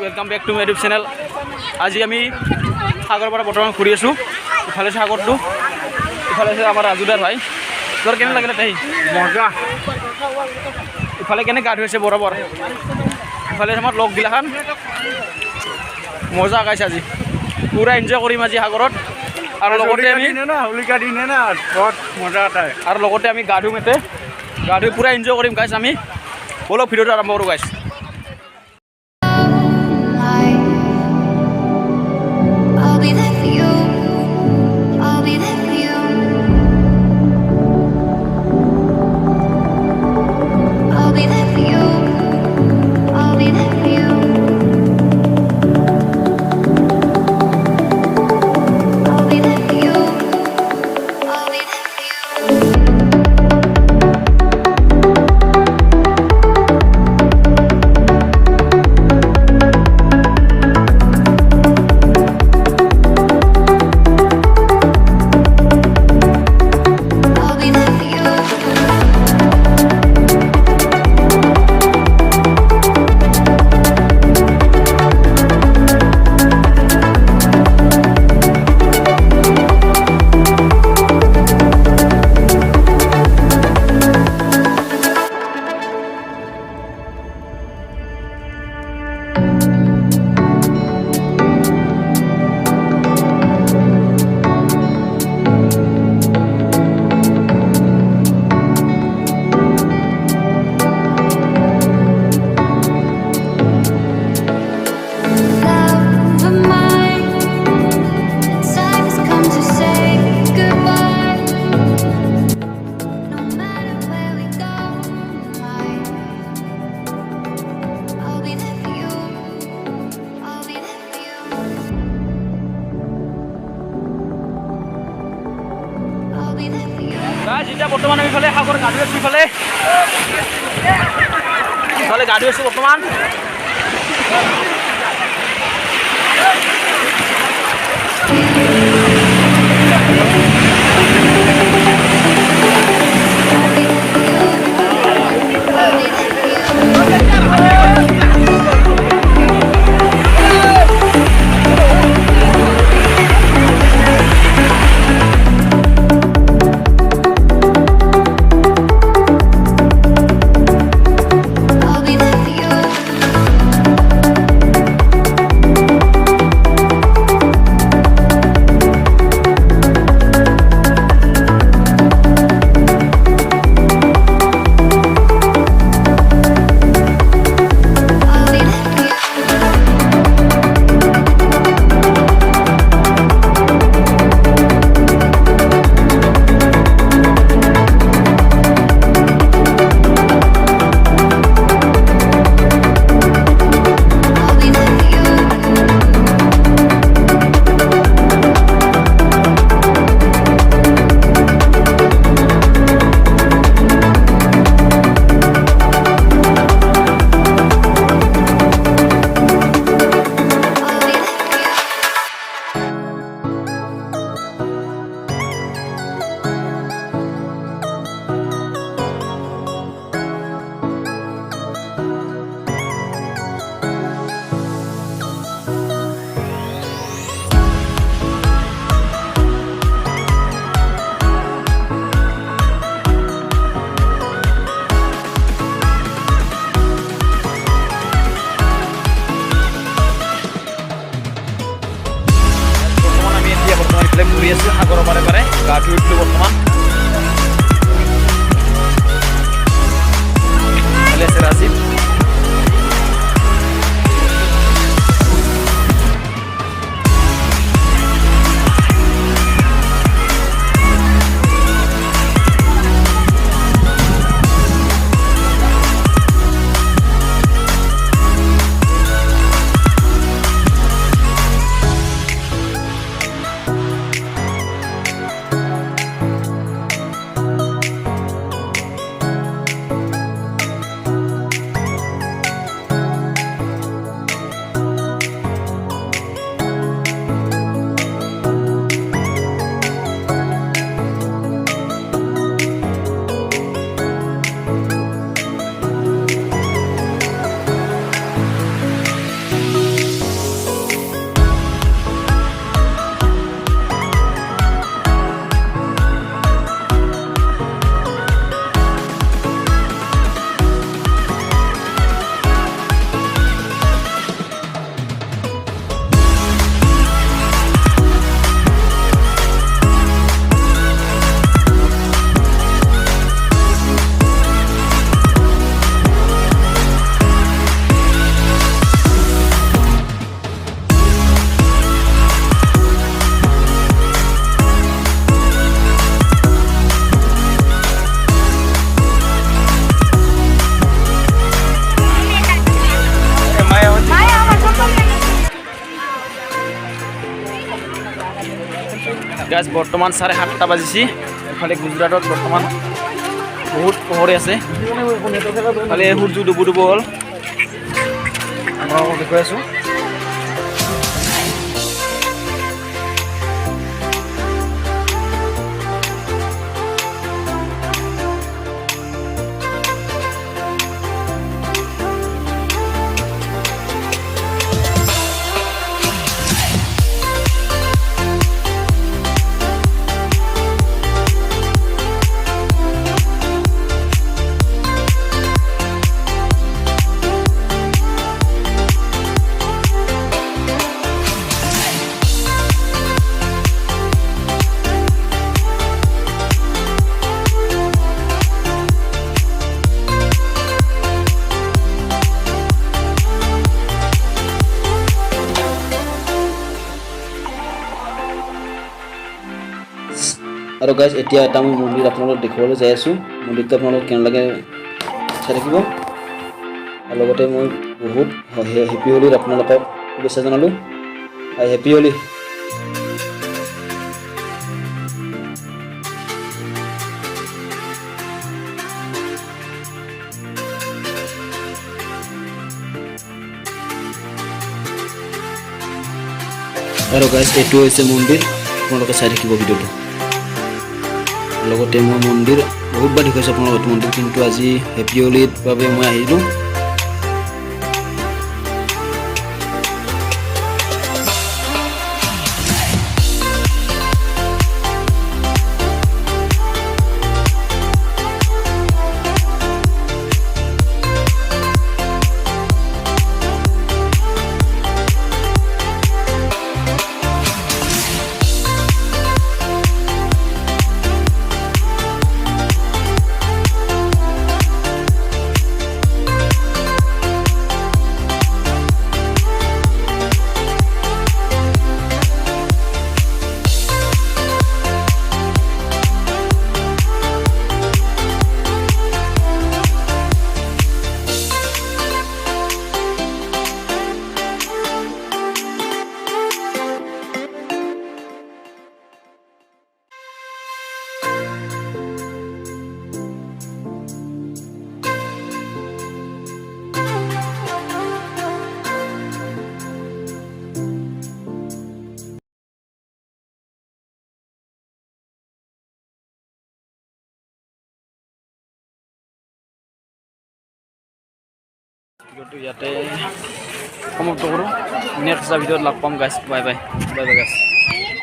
Welcome back to my YouTube channel. আজি আমি সাগৰৰ পৰা বৰ্তমান ঘূৰি আছোঁ। ইফালে সাগৰটো, ইফালে আছে আমাৰ ৰাজুদাৰ ভাই। তোৰ কেনে লাগিলে তাই? মজা। ইফালে কেনে গা ধুইছে বৰাবৰ, ইফালে আমাৰ লগ গিলাখান মজা গাইছে। আজি পুৰা এনজয় কৰিম আজি সাগৰত। আৰু লগতে আমি হোলিকা দিনে না বহুত মজা এটাই। আৰু লগতে আমি গা ধুম এতে, গা ধুই পুৰা এনজয় কৰিম গাইছ। আমি বলক ভিডিঅ'টো আৰম্ভ কৰোঁ গাইছ। এতিয়া বৰ্তমান আমি ইফালে সাগৰ গা ধুই আছোঁ, ইফালে গা ধুই আছোঁ বৰ্তমান। ঘূৰি আছোঁ সাগৰৰ পাৰে পাৰে, গা ধুই উঠিলোঁ বৰ্তমান। ভালে আছে ৰাজীৱ। গাছ বৰ্তমান 7:30 বাজিছে এফালে গুজৰাটত বৰ্তমান বহুত পোহৰে আছে খালি সূৰ্য ডুবু ডুবু হ'ল আপোনালোকক দেখুৱাই আছোঁ আৰু গাইজ এতিয়া এটা মই মন্দিৰ আপোনালোকক দেখুৱাবলৈ যাই আছোঁ মন্দিৰটো আপোনালোকক কেনে লাগে চাই থাকিব আৰু লগতে মই বহুত হেপী হোলীৰ আপোনালোকক শুভেচ্ছা জনালোঁ হেপী হোলী আৰু গাইজ এইটো হৈছে মন্দিৰ আপোনালোকে চাই থাকিব ভিডিঅ'টো লগতে মই মন্দিৰ বহুতবাৰ দেখুৱাইছোঁ আপোনালোকক মন্দিৰ কিন্তু আজি হেপী হোলীৰ বাবে মই আহিলোঁ ভিডিঅ'টো ইয়াতে সমাপ্ত কৰোঁ নেক্সট ভিডিঅ'ত লগ পাম গাইজ বাই বাই গাইজ